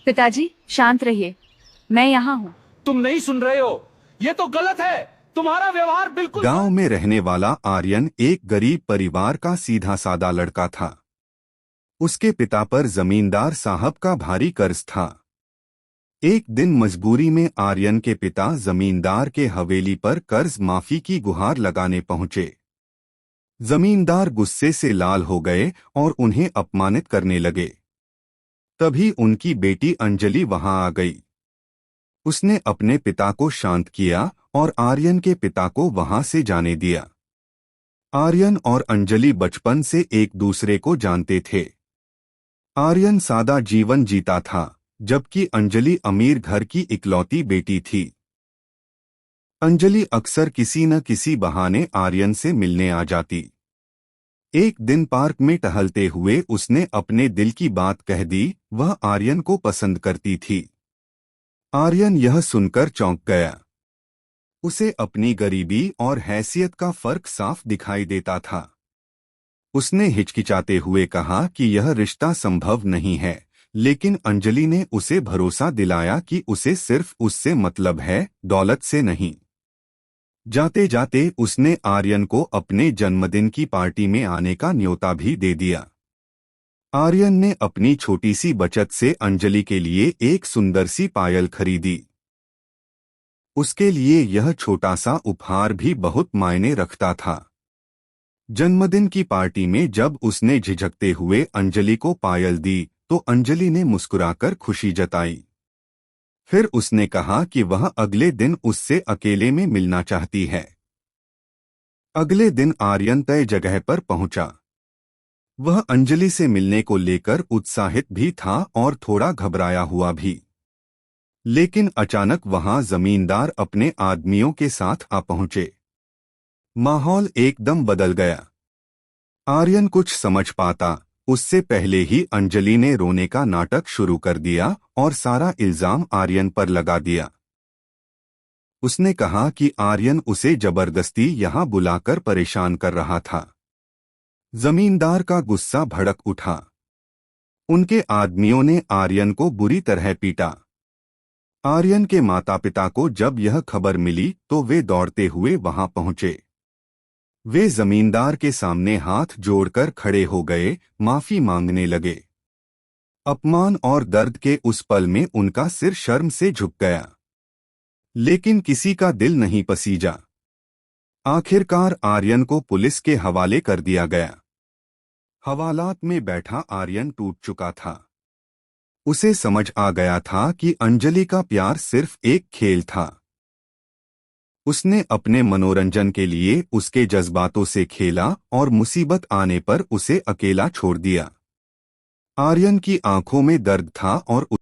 पिताजी शांत रहिए, मैं यहाँ हूँ। तुम नहीं सुन रहे हो? ये तो गलत है। तुम्हारा व्यवहार बिल्कुल। गांव में रहने वाला आर्यन एक गरीब परिवार का सीधा सादा लड़का था। उसके पिता पर जमींदार साहब का भारी कर्ज था। एक दिन मजबूरी में आर्यन के पिता जमींदार के हवेली पर कर्ज माफी की गुहार लगाने पहुंचे। जमींदार गुस्से से लाल हो गए और उन्हें अपमानित करने लगे। तभी उनकी बेटी अंजलि वहां आ गई। उसने अपने पिता को शांत किया और आर्यन के पिता को वहां से जाने दिया। आर्यन और अंजलि बचपन से एक दूसरे को जानते थे। आर्यन सादा जीवन जीता था, जबकि अंजलि अमीर घर की इकलौती बेटी थी। अंजलि अक्सर किसी न किसी बहाने आर्यन से मिलने आ जाती। एक दिन पार्क में टहलते हुए उसने अपने दिल की बात कह दी। वह आर्यन को पसंद करती थी। आर्यन यह सुनकर चौंक गया। उसे अपनी गरीबी और हैसियत का फर्क साफ दिखाई देता था। उसने हिचकिचाते हुए कहा कि यह रिश्ता संभव नहीं है, लेकिन अंजलि ने उसे भरोसा दिलाया कि उसे सिर्फ उससे मतलब है, दौलत से नहीं। जाते जाते उसने आर्यन को अपने जन्मदिन की पार्टी में आने का न्योता भी दे दिया। आर्यन ने अपनी छोटी सी बचत से अंजलि के लिए एक सुंदर सी पायल खरीदी। उसके लिए यह छोटा सा उपहार भी बहुत मायने रखता था। जन्मदिन की पार्टी में जब उसने झिझकते हुए अंजलि को पायल दी तो अंजलि ने मुस्कुराकर खुशी जताई। फिर उसने कहा कि वह अगले दिन उससे अकेले में मिलना चाहती है। अगले दिन आर्यन तय जगह पर पहुंचा। वह अंजलि से मिलने को लेकर उत्साहित भी था और थोड़ा घबराया हुआ भी। लेकिन अचानक वहां जमींदार अपने आदमियों के साथ आ पहुंचे। माहौल एकदम बदल गया। आर्यन कुछ समझ पाता उससे पहले ही अंजलि ने रोने का नाटक शुरू कर दिया और सारा इल्जाम आर्यन पर लगा दिया। उसने कहा कि आर्यन उसे जबरदस्ती यहां बुलाकर परेशान कर रहा था। जमींदार का गुस्सा भड़क उठा। उनके आदमियों ने आर्यन को बुरी तरह पीटा। आर्यन के माता पिता को जब यह खबर मिली तो वे दौड़ते हुए वहां पहुंचे। वे जमींदार के सामने हाथ जोड़कर खड़े हो गए, माफी मांगने लगे। अपमान और दर्द के उस पल में उनका सिर शर्म से झुक गया। लेकिन किसी का दिल नहीं पसीजा। आखिरकार आर्यन को पुलिस के हवाले कर दिया गया। हवालात में बैठा आर्यन टूट चुका था। उसे समझ आ गया था कि अंजलि का प्यार सिर्फ एक खेल था। उसने अपने मनोरंजन के लिए उसके जज्बातों से खेला और मुसीबत आने पर उसे अकेला छोड़ दिया। आर्यन की आंखों में दर्द था और